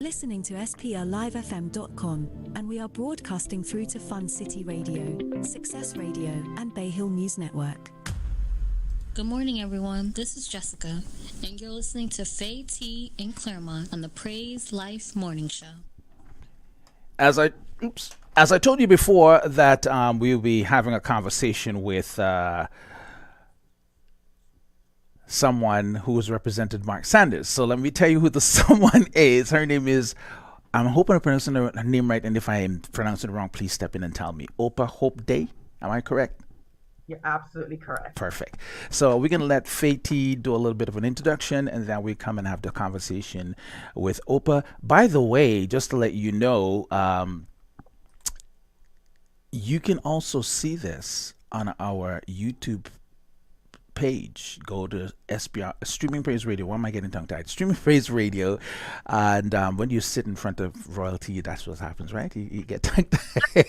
listening to sprlivefm.com, and we are broadcasting through to Fun City Radio, Success Radio, and Bay Hill News Network. Good morning, everyone. This is Jessica, and you're listening to Faye T in Claremont on the Praise Life Morning Show. As I told you before, that we'll be having a conversation with someone who's represented Mark Sanders. So let me tell you who the someone is. Her name is, I'm hoping I'm pronouncing her name right, and if I am pronouncing it wrong, please step in and tell me. OPA Hope Day. Am I correct? You're absolutely correct. Perfect. So we're going to let Faye do a little bit of an introduction, and then we come and have the conversation with OPA. By the way, just to let you know, you can also see this on our YouTube page. Go to SPR, Streaming Praise Radio. Why am I getting tongue-tied? Streaming Praise Radio. And when you sit in front of royalty, that's what happens, right? You get tongue-tied.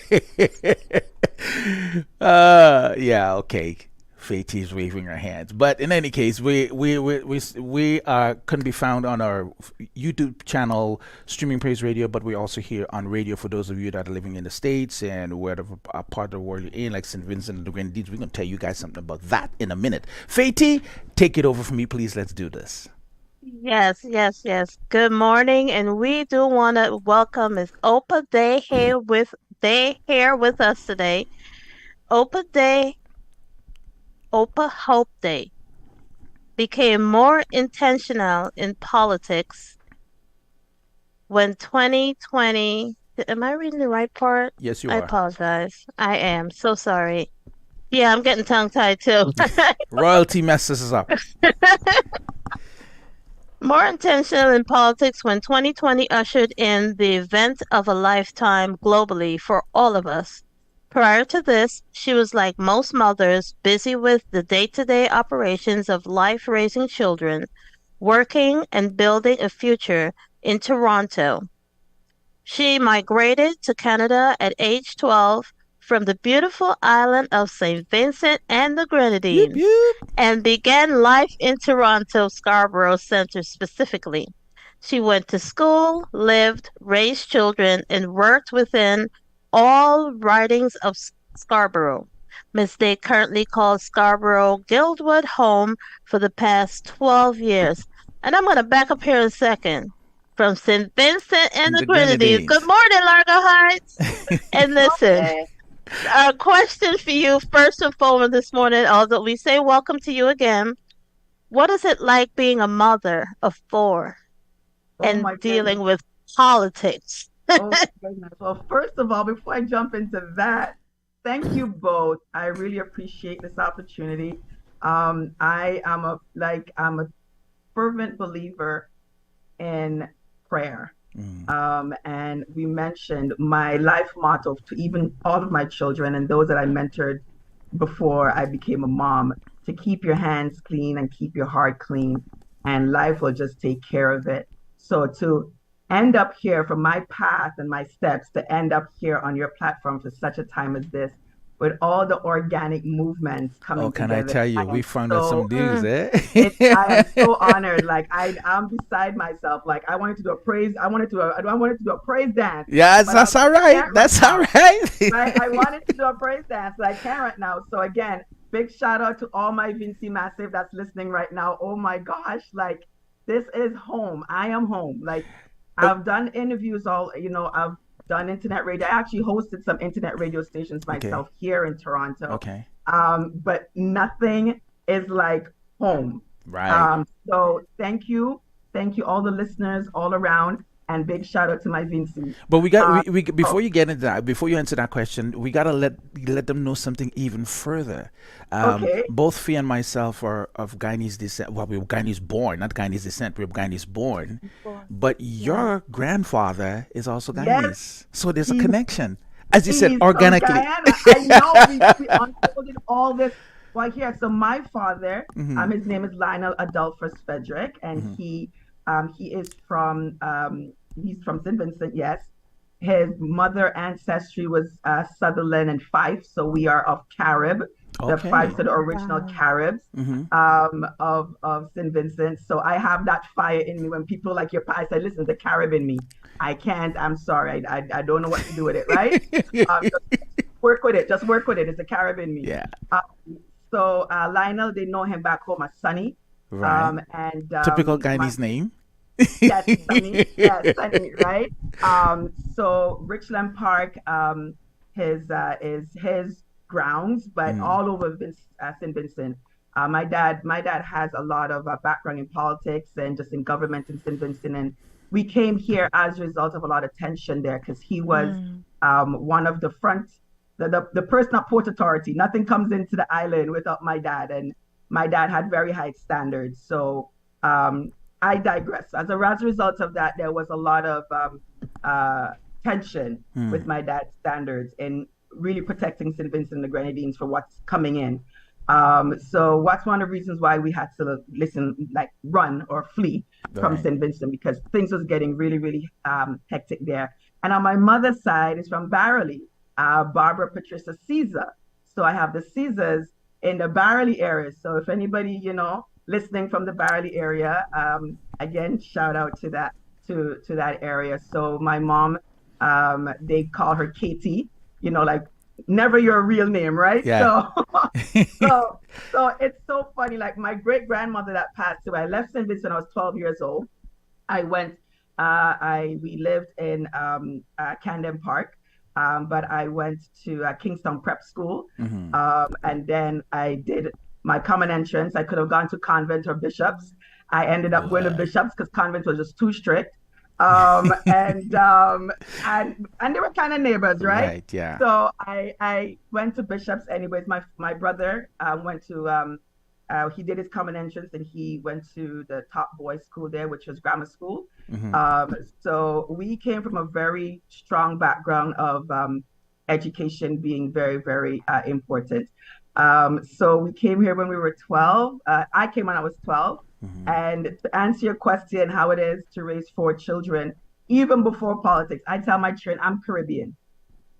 Yeah, okay. Faye is waving her hands. But in any case, we couldn't be found on our YouTube channel, Streaming Praise Radio, but we're also here on radio for those of you that are living in the States and wherever part of the world you're in, like St. Vincent and the Grenadines. We're going to tell you guys something about that in a minute. Faye, take it over for me, please. Let's do this. Yes. Good morning, and we do want to welcome Ms. OPA Day here with us today. OPA Hope Day became more intentional in politics when 2020. Am I reading the right part? Yes, you I are. apologize. I am so sorry. Yeah, I'm getting tongue-tied too. Royalty messes us up. More intentional in politics when 2020 ushered in the event of a lifetime globally for all of us. Prior to this, she was like most mothers, busy with the day-to-day operations of life raising children, working and building a future in Toronto. She migrated to Canada at age 12 from the beautiful island of St. Vincent and the Grenadines, and began life in Toronto, Scarborough Centre specifically. She went to school, lived, raised children, and worked within all ridings of Scarborough. Ms. Day currently calls Scarborough Guildwood home for the past 12 years. And I'm going to back up here in a second. From St. Vincent and the Grenadines. Good morning, Largo Heights. And listen, a question for you first and foremost this morning, although we say welcome to you again. What is it like being a mother of four and dealing with politics? Oh, goodness. Well, first of all, before I jump into that, thank you both. I really appreciate this opportunity. I'm a fervent believer in prayer. And we mentioned my life motto to even all of my children and those that I mentored before I became a mom, to keep your hands clean and keep your heart clean, and life will just take care of it. So to end up here, from my path and my steps, to end up here on your platform for such a time as this, with all the organic movements coming together. Oh, can I tell you, we found out some news, eh? I am so honored. Like I'm beside myself. Like I wanted to do a praise dance. Yes, that's all right. That's all right. I wanted to do a praise dance, but I can't right now. So again, big shout out to all my Vinci Massive that's listening right now. Oh my gosh, like this is home. I am home. Like I've done interviews I've done internet radio. I actually hosted some internet radio stations myself here in Toronto. Okay. But nothing is like home. Right. So thank you all the listeners all around, and big shout out to my Vinci. But we before you get into that, before you answer that question, we gotta let them know something even further. Both Fee and myself are of Guyanese descent. Well, we were Guyanese born, not Guyanese descent. We were Guyanese born. But your grandfather is also Guyanese, yes. So there's a connection, as you said, organically. I know we unfolded all this. Well, here, so my father, his name is Lionel Adolphus Frederick, and he is from he's from St. Vincent, yes. His mother ancestry was Sutherland and Fife, so we are of Carib. The Fifes are the original Caribs of St. Vincent. So I have that fire in me. When people like your pie say, listen, the Carib in me. I can't. I'm sorry. I don't know what to do with it, right? Just work with it. Just work with it. It's the Caribbean me. Yeah. Um, so Lionel, they know him back home as Sunny. Right. And Typical my Guyanese name. Yes, Sunny. Yes, Sunny, right? So Richland Park is his grounds, but Mm. all over St. Vincent. My dad has a lot of background in politics and just in government in St. Vincent, and we came here as a result of a lot of tension there because he was Mm. one of the front, the person at Port Authority. Nothing comes into the island without my dad, and my dad had very high standards. So um, I digress. As a result of that, there was a lot of uh, tension with Mm. my dad's standards in really protecting St. Vincent and the Grenadines for what's coming in. So that's one of the reasons why we had to like run or flee from Right. St. Vincent because things was getting really, really hectic there. And on my mother's side is from Barely, Barbara Patricia Caesar. So I have the Caesars in the Barely area. So if anybody, listening from the Barely area, again, shout out to that area. So my mom, they call her Katie, like never your real name, right? Yeah. So it's so funny. Like my great grandmother that passed away, I left St. Vincent when I was 12 years old. I went, we lived in Camden Park, but I went to Kingstown Prep School. Hmm. And then I did my common entrance. I could have gone to convent or bishops. I ended up going to Right. bishops because convent was just too strict. Um, and um, and they were kind of neighbors, right? Right. Yeah. So I went to bishops anyways. My brother went to he did his common entrance and he went to the top boys school there, which was grammar school. Hmm. So we came from a very strong background of education being very, very important. So we came here when we were 12. I came when I was 12. Hmm. And to answer your question, how it is to raise four children, even before politics, I tell my children I'm Caribbean.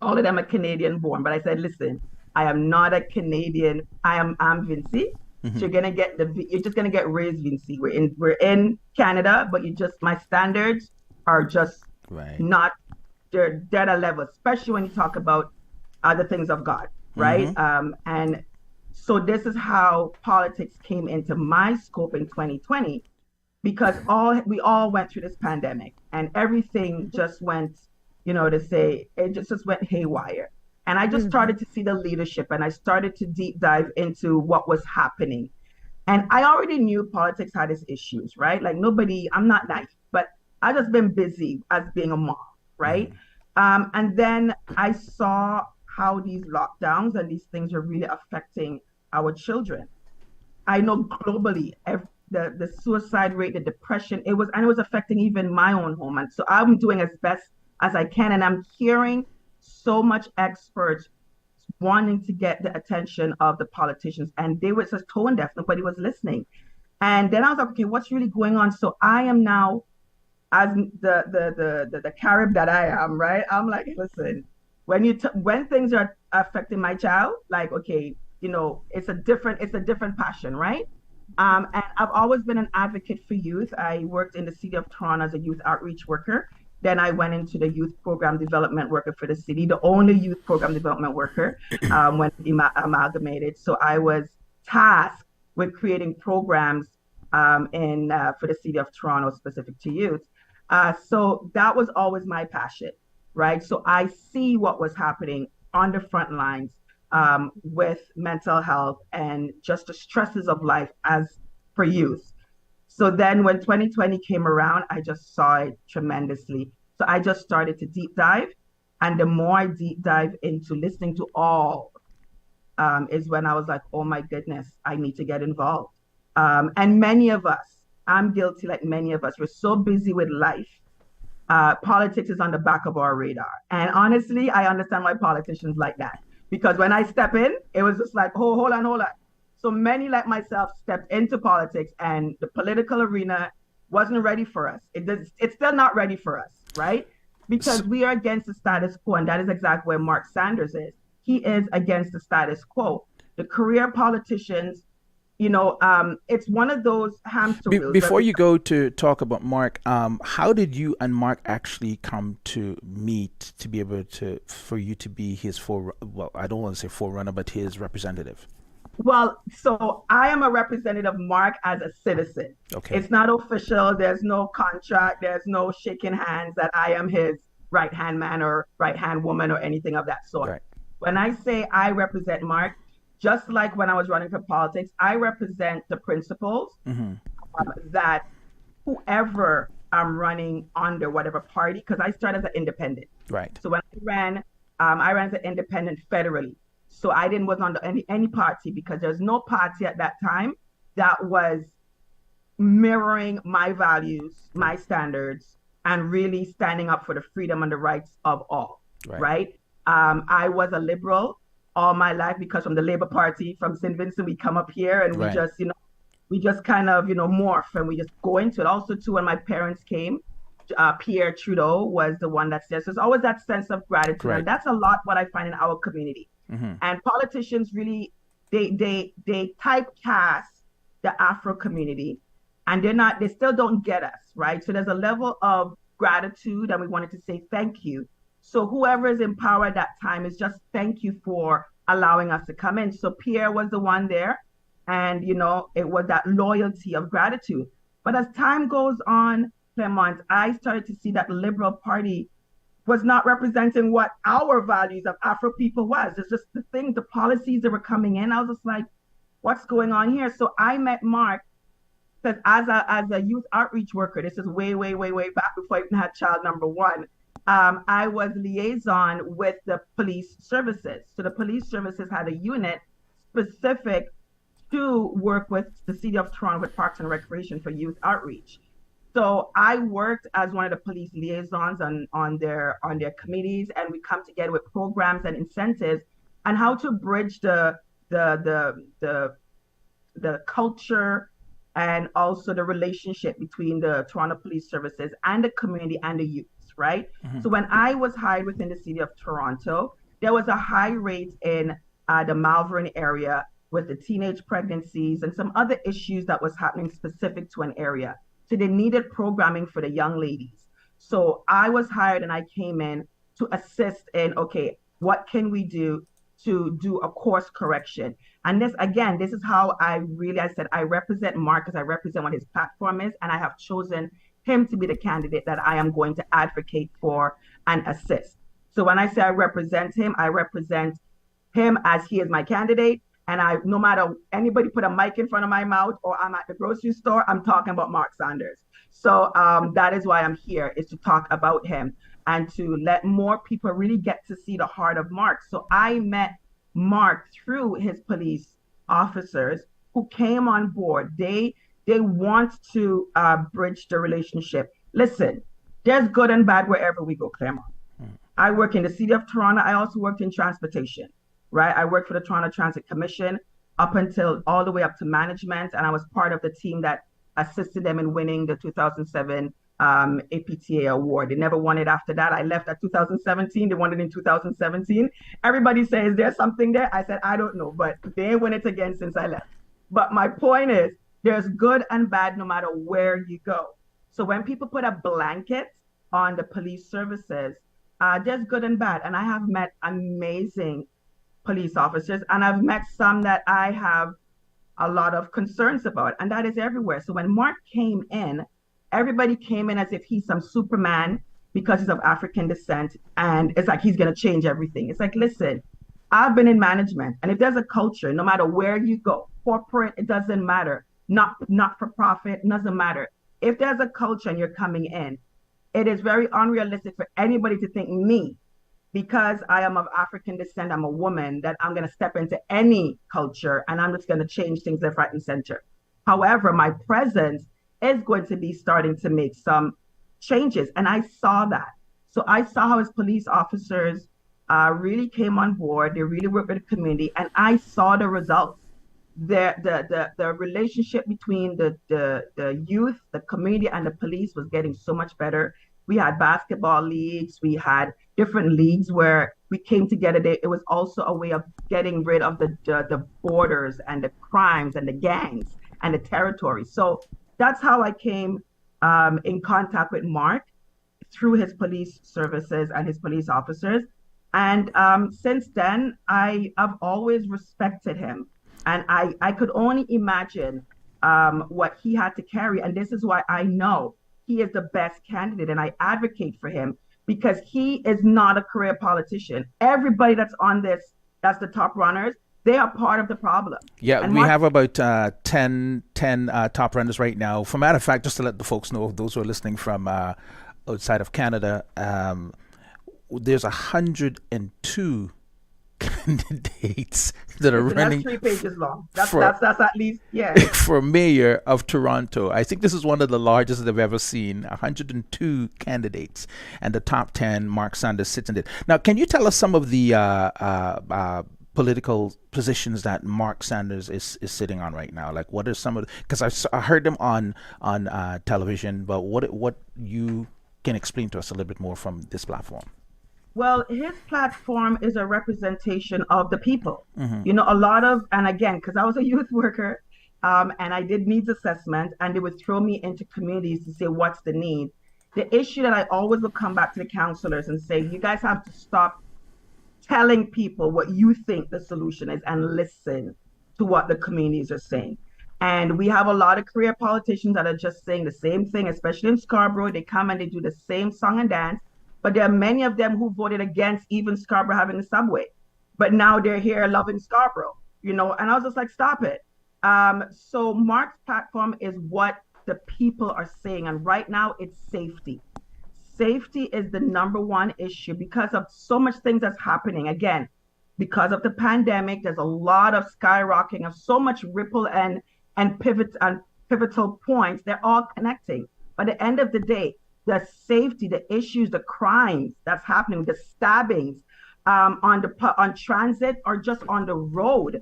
All of them are Canadian born, but I said, listen, I am not a Canadian. I'm Vincy. So Hmm. you're just gonna get raised Vincy. We're in Canada, but my standards are just Right. not they're dead a level, especially when you talk about the things of God, Hmm. right? And so this is how politics came into my scope in 2020 because we all went through this pandemic and everything just went, to say it just went haywire. And I just Mhm. started to see the leadership and I started to deep dive into what was happening. And I already knew politics had its issues, right? Like I'm not naive, but I just been busy as being a mom, right? Hmm. And then I saw how these lockdowns and these things are really affecting our children. I know globally, the suicide rate, the depression, it was affecting even my own home. And so I'm doing as best as I can. And I'm hearing so much experts wanting to get the attention of the politicians. And they were just tone deaf. Nobody was listening. And then I was like, okay, what's really going on? So I am now, as the Carib that I am, right? I'm like, listen, when things are affecting my child, like, okay, it's a different passion, right? And I've always been an advocate for youth. I worked in the city of Toronto as a youth outreach worker. Then I went into the youth program development worker for the city, the only youth program development worker when it amalgamated. So I was tasked with creating programs in for the city of Toronto specific to youth. So that was always my passion, right? So I see what was happening on the front lines with mental health and just the stresses of life as for youth. So then when 2020 came around, I just saw it tremendously. So I just started to deep dive. And the more I deep dive into listening to all, is when I was like, oh my goodness, I need to get involved. And many of us, I'm guilty like many of us, we're so busy with life. Politics is on the back of our radar. And honestly, I understand why politicians like that. Because when I step in, it was just like, oh, hold on, hold on. So many like myself stepped into politics and the political arena wasn't ready for us. It's still not ready for us, right? Because we are against the status quo. And that is exactly where Mark Sanders is. He is against the status quo. The career politicians it's one of those hamster wheels where Before you go to talk about Mark, how did you and Mark actually come to meet to be able to for you to be his well, I don't want to say forerunner, but his representative? Well, so I am a representative of Mark as a citizen. Okay. It's not official. There's no contract. There's no shaking hands that I am his right hand man or right hand woman or anything of that sort. Right. When I say I represent Mark, just like when I was running for politics, I represent the principles that whoever I'm running under, whatever party, because I started as an independent. Right. So when I ran as an independent federally. So I didn't was under any party because there's no party at that time that was mirroring my values, my standards, and really standing up for the freedom and the rights of all. Right? I was a liberal all my life because from the Labour Party, from St. Vincent, we come up here and we just kind of, morph and we just go into it. Also, too, when my parents came, Pierre Trudeau was the one that's there. So there's always that sense of gratitude. Right. And that's a lot what I find in our community. And politicians really, they typecast the Afro community and they still don't get us, right? So there's a level of gratitude and we wanted to say thank you. So whoever is in power at that time is just thank you for allowing us to come in. So Pierre was the one there and, it was that loyalty of gratitude. But as time goes on, Clement, I started to see that the Liberal Party was not representing what our values of Afro people was. It's just the policies that were coming in. I was just like, what's going on here? So I met Mark because as a youth outreach worker, this is way, way, way, way back before I even had child number one. I was liaison with the police services. So the police services had a unit specific to work with the City of Toronto with Parks and Recreation for youth outreach. So I worked as one of the police liaisons on their committees, and we come together with programs and incentives and how to bridge the culture and also the relationship between the Toronto Police Services and the community and the youth, right? So when I was hired within the City of Toronto, there was a high rate in the Malvern area with the teenage pregnancies and some other issues that was happening specific to an area. So they needed programming for the young ladies. So I was hired and I came in to assist in, okay, what can we do to do a course correction? And this is how I said, I represent Mark because I represent what his platform is. And I have chosen him to be the candidate that I am going to advocate for and assist. So when I say I represent him as he is my candidate. And no matter anybody put a mic in front of my mouth or I'm at the grocery store, I'm talking about Mark Sanders. So that is why I'm here, is to talk about him and to let more people really get to see the heart of Mark. So I met Mark through his police officers who came on board. They want to bridge the relationship. Listen, there's good and bad wherever we go, Claremont. I work in the City of Toronto. I also worked in transportation. Right, I worked for the Toronto Transit Commission up until all the way up to management, and I was part of the team that assisted them in winning the 2007 APTA award. They never won it after that. I left at 2017. They won it in 2017. Everybody says there's something there. I said, I don't know, but they ain't won it again since I left. But my point is, there's good and bad no matter where you go. So when people put a blanket on the police services, there's good and bad. And I have met amazing police officers, and I've met some that I have a lot of concerns about, and that is everywhere. So when Mark came in, everybody came in as if he's some Superman because he's of African descent, and it's like he's going to change everything. It's like, listen, I've been in management, and if there's a culture, no matter where you go, corporate, it doesn't matter, not for profit, doesn't matter. If there's a culture and you're coming in, it is very unrealistic for anybody to think me, because I am of African descent, I'm a woman, that I'm going to step into any culture and I'm just going to change things left, right, and center. However, my presence is going to be starting to make some changes. And I saw that. So I saw how his police officers really came on board. They really worked with the community. And I saw the results. The relationship between the youth, the community, and the police was getting so much better. We had basketball leagues, we had different leagues where we came together. It was also a way of getting rid of the borders and the crimes and the gangs and the territory. So that's how I came in contact with Mark through his police services and his police officers. And since then, I have always respected him. And I could only imagine what he had to carry. And this is why I know he is the best candidate. And I advocate for him because he is not a career politician. Everybody that's on this, that's the top runners, they are part of the problem. Yeah, And we Mark, have about 10 top runners right now. For matter of fact, just to let the folks know, those who are listening from outside of Canada, there's 102 candidates that are running. That's 3 pages long. That's for, that's at least, yeah. for mayor of Toronto. I think this is one of the largest they've ever seen. 102 candidates, and the top 10, Mark Sanders sits in it. Now, can you tell us some of the political positions that Mark Sanders is sitting on right now? Like, what are some of? Because I heard them on television, but what you can explain to us a little bit more from this platform? Well, his platform is a representation of the people. You know, a lot of, and again, because I was a youth worker, and I did needs assessment, and they would throw me into communities to say, what's the need? The issue that I always would come back to the counselors and say, you guys have to stop telling people what you think the solution is and listen to what the communities are saying. And we have a lot of career politicians that are just saying the same thing, especially in Scarborough. They come and they do the same song and dance. But there are many of them who voted against even Scarborough having the subway. But now they're here loving Scarborough, you know, and I was just like, stop it. So Mark's platform is what the people are saying. And right now it's safety. Safety is the number one issue because of so much things that's happening. Again, because of the pandemic, there's a lot of skyrocketing of so much ripple and pivotal points. They're all connecting. By the end of the day, the safety, the issues, the crimes that's happening, the stabbings on transit or just on the road.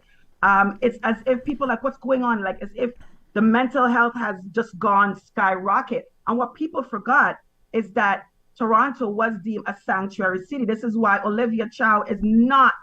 It's as if people like, what's going on? Like as if the mental health has just gone skyrocket. And what people forgot is that Toronto was deemed a sanctuary city. This is why Olivia Chow is not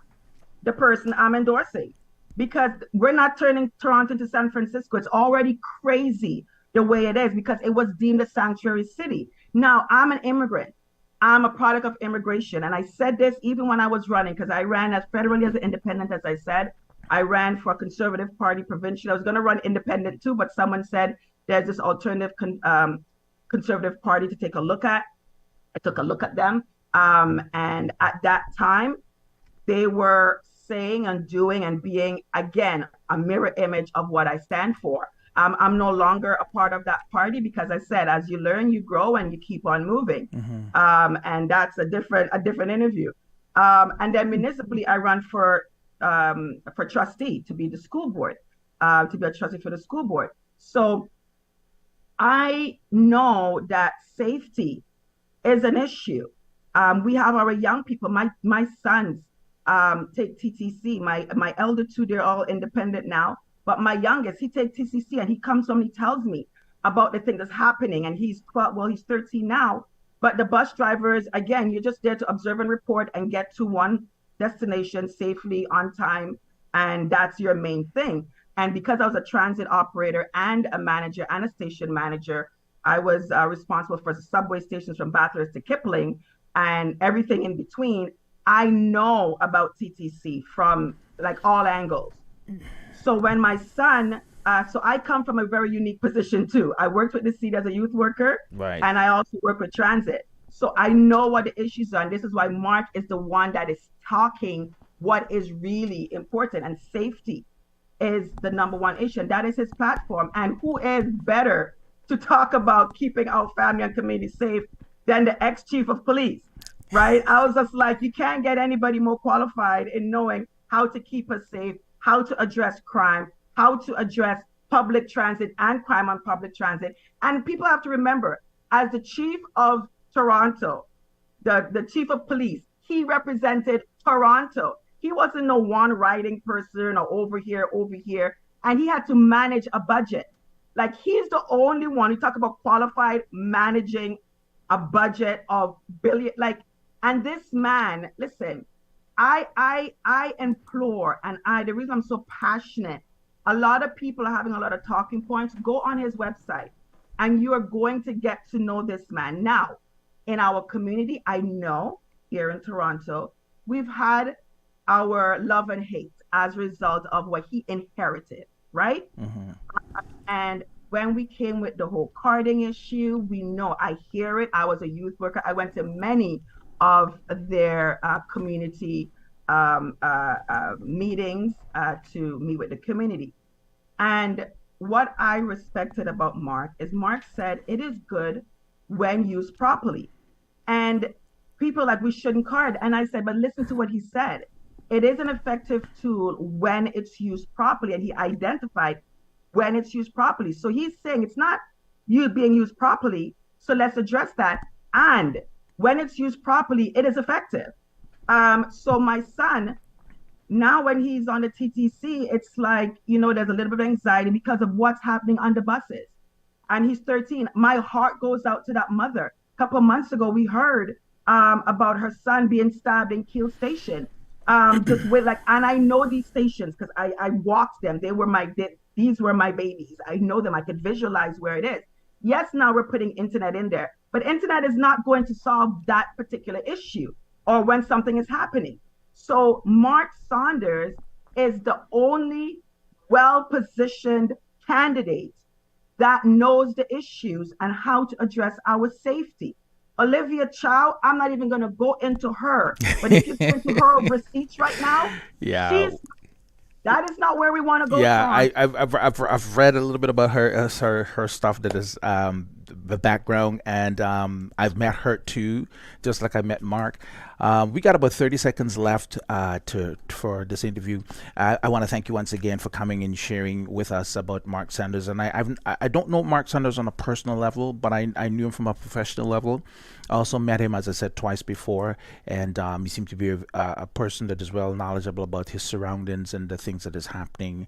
the person I'm endorsing, because we're not turning Toronto into San Francisco. It's already crazy the way it is because it was deemed a sanctuary city. Now, I'm an immigrant. I'm a product of immigration. And I said this even when I was running, because I ran as federally as an independent, as I said. I ran for a Conservative Party provincial. I was going to run independent too, but someone said there's this alternative Conservative Party to take a look at. I took a look at them. And at that time, they were saying and doing and being, again, a mirror image of what I stand for. I'm no longer a part of that party because I said, as you learn, you grow and you keep on moving. And that's a different interview. And then municipally, I run for trustee to be the school board, to be a trustee for the school board. So I know that safety is an issue. We have our young people. My sons take TTC. My elder two, they're all independent now. But my youngest, he takes TCC and he comes home and he tells me about the thing that's happening. And he's 12, well, he's 13 now. But the bus drivers, again, you're just there to observe and report and get to one destination safely on time. And that's your main thing. And because I was a transit operator and a manager and a station manager, I was responsible for subway stations from Bathurst to Kipling and everything in between. I know about TTC from like all angles. So when my son, so I come from a very unique position too. I worked with the city as a youth worker, right, and I also work with transit. So I know what the issues are. And this is why Mark is the one that is talking what is really important. And safety is the number one issue. And that is his platform. And who is better to talk about keeping our family and community safe than the ex-chief of police, right? I was just like, you can't get anybody more qualified in knowing how to keep us safe, how to address crime, how to address public transit and crime on public transit. And people have to remember, as the chief of Toronto, the chief of police, he represented Toronto. He wasn't no one riding person or over here. And he had to manage a budget. Like he's the only one, we talk about qualified managing a budget of billion, like, and this man, listen, I implore, and the reason I'm so passionate, a lot of people are having a lot of talking points. Go on his website, and you are going to get to know this man. Now, in our community, I know here in Toronto, we've had our love and hate as a result of what he inherited, right? Mm-hmm. And when we came with the whole carding issue, we know, I hear it. I was a youth worker. I went to many of their community meetings to meet with the community. And what I respected about Mark is Mark said it is good when used properly. And people like we shouldn't card. And I said, but listen to what he said. It is an effective tool when it's used properly. And he identified when it's used properly. So he's saying it's not you being used properly. So let's address that. And when it's used properly, it is effective. So my son, now when he's on the TTC, it's like, there's a little bit of anxiety because of what's happening on the buses. And he's 13. My heart goes out to that mother. A couple of months ago, we heard about her son being stabbed in Kiel Station. Just with and I know these stations because I walked them. These were my babies. I know them. I could visualize where it is. Yes, now we're putting internet in there, but internet is not going to solve that particular issue or when something is happening. So Mark Saunders is the only well-positioned candidate that knows the issues and how to address our safety. Olivia Chow, I'm not even going to go into her, but if you go into her receipts right now, Yeah. That is not where we want to go. Yeah, I've read a little bit about her stuff that is the background, and I've met her too, just like I met Mark. We got about 30 seconds left for this interview. I want to thank you once again for coming and sharing with us about Mark Sanders. And I don't know Mark Sanders on a personal level, but I knew him from a professional level. I also met him, as I said, twice before, and he seemed to be a person that is well knowledgeable about his surroundings and the things that is happening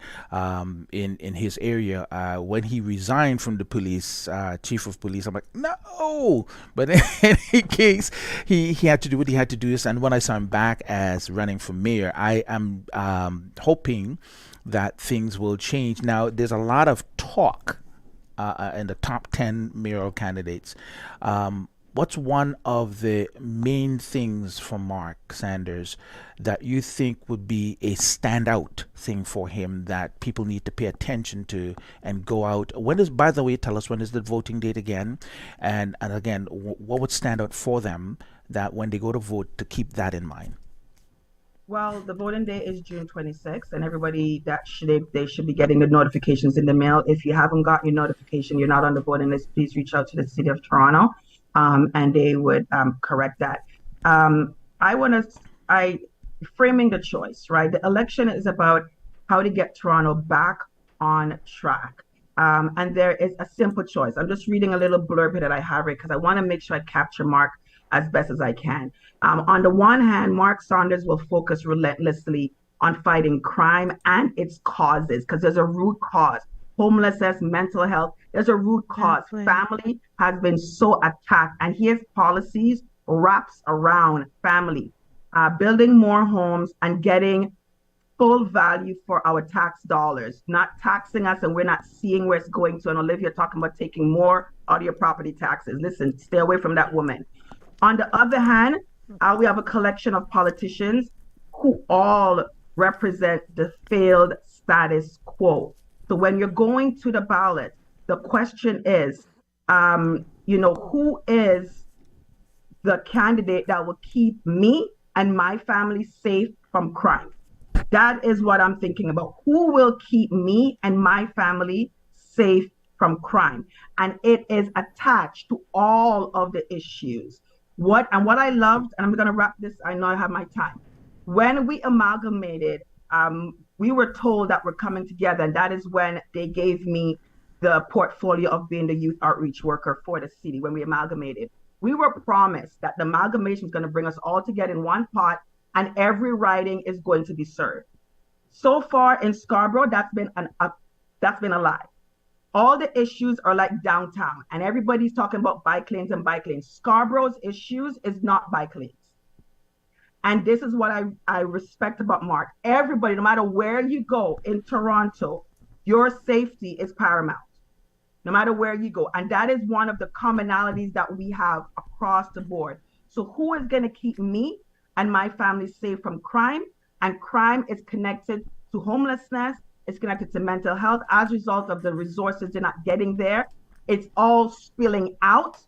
in his area. When he resigned from the police, chief of police, I'm like, no! But in any case, he had to do what he had to do. And when I saw him back as running for mayor, I am hoping that things will change. Now, there's a lot of talk in the top 10 mayoral candidates. What's one of the main things for Mark Sanders that you think would be a standout thing for him that people need to pay attention to and go out? By the way, tell us, when is the voting date again? And again, what would stand out for them that when they go to vote, to keep that in mind? Well, the voting day is June 26th, and everybody they should be getting the notifications in the mail. If you haven't got your notification, you're not on the voting list, please reach out to the City of Toronto. And they would correct that. Framing the choice, right? The election is about how to get Toronto back on track. And there is a simple choice. I'm just reading a little blurb here that I have it because I want to make sure I capture Mark as best as I can. On the one hand, Mark Saunders will focus relentlessly on fighting crime and its causes because there's a root cause. Homelessness, mental health, there's a root cause. Family has been so attacked, and his policies wraps around family, building more homes and getting full value for our tax dollars, not taxing us and we're not seeing where it's going to. And Olivia talking about taking more out of your property taxes. Listen, stay away from that woman. On the other hand, we have a collection of politicians who all represent the failed status quo. So when you're going to the ballot, the question is, who is the candidate that will keep me and my family safe from crime? That is what I'm thinking about. Who will keep me and my family safe from crime? And it is attached to all of the issues. What I loved, and I'm going to wrap this, I know I have my time. When we amalgamated, we were told that we're coming together, and that is when they gave me the portfolio of being the youth outreach worker for the city. When we amalgamated, we were promised that the amalgamation is going to bring us all together in one pot, and every riding is going to be served. So far in Scarborough, that's been a lie. All the issues are like downtown, and everybody's talking about bike lanes and bike lanes. Scarborough's issues is not bike lanes. And this is what I respect about Mark. Everybody, no matter where you go in Toronto, your safety is paramount, no matter where you go. And that is one of the commonalities that we have across the board. So who is going to keep me and my family safe from crime? And crime is connected to homelessness. It's connected to mental health as a result of the resources they're not getting there. It's all spilling out.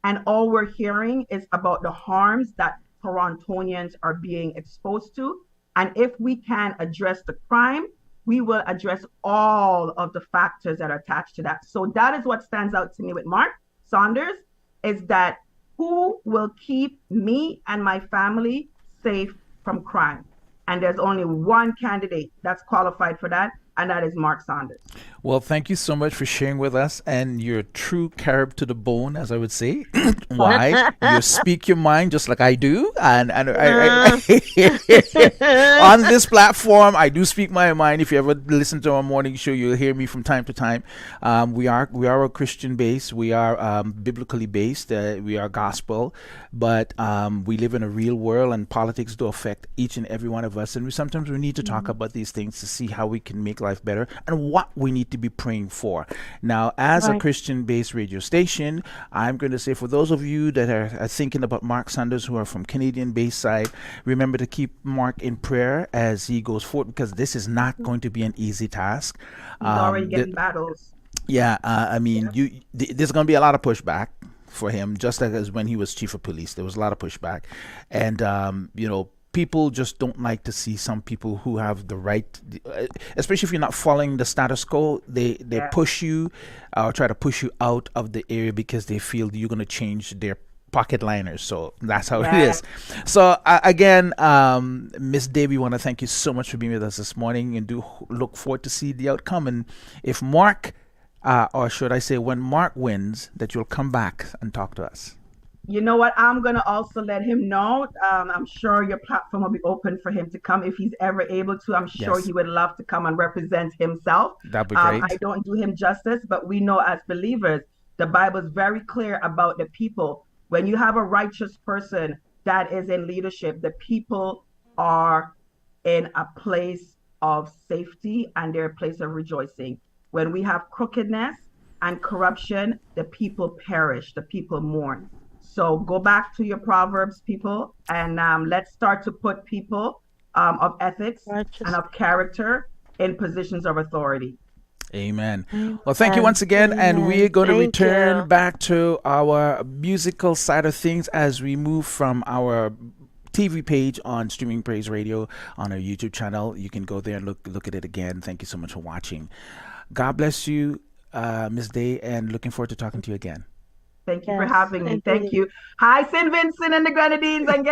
And all we're hearing is about the harms that Torontonians are being exposed to. And if we can address the crime, we will address all of the factors that are attached to that. So that is what stands out to me with Mark Saunders, is that who will keep me and my family safe from crime? And there's only one candidate that's qualified for that, and that is Mark Saunders. Well, thank you so much for sharing with us, and you're true Carib to the bone, as I would say. Why? You speak your mind just like I do, and on this platform, I do speak my mind. If you ever listen to our morning show, you'll hear me from time to time. We are a Christian base. We are biblically based. We are gospel, but we live in a real world, and politics do affect each and every one of us. And sometimes we need to talk about these things to see how we can make life better and what we need to be praying for. Now, as a Christian-based radio station, I'm going to say, for those of you that are thinking about Mark Saunders, who are from Canadian-based side, remember to keep Mark in prayer as he goes forward, because this is not going to be an easy task. He's already getting battles. Yeah, I mean, there's going to be a lot of pushback for him, just like as when he was chief of police. There was a lot of pushback, and people just don't like to see some people who have the right, especially if you're not following the status quo. They push you or try to push you out of the area because they feel you're going to change their pocket liners. So that's how it is. So again, Miss Davy, want to thank you so much for being with us this morning, and do look forward to see the outcome. And if Mark, or should I say when Mark wins, that you'll come back and talk to us. You know what? I'm going to also let him know. I'm sure your platform will be open for him to come if he's ever able to. I'm sure he would love to come and represent himself. That'd be great. I don't do him justice, but we know as believers, the Bible is very clear about the people. When you have a righteous person that is in leadership, the people are in a place of safety and they're a place of rejoicing. When we have crookedness and corruption, the people perish, the people mourn. So go back to your Proverbs, people, and let's start to put people of ethics and of character in positions of authority. Amen. Well, thank you once again, and we're going to return back to our musical side of things as we move from our TV page on Streaming Praise Radio on our YouTube channel. You can go there and look at it again. Thank you so much for watching. God bless you, Ms. Day, and looking forward to talking to you again. Thank you for having me. Thank you. Hi, St. Vincent and the Grenadines. And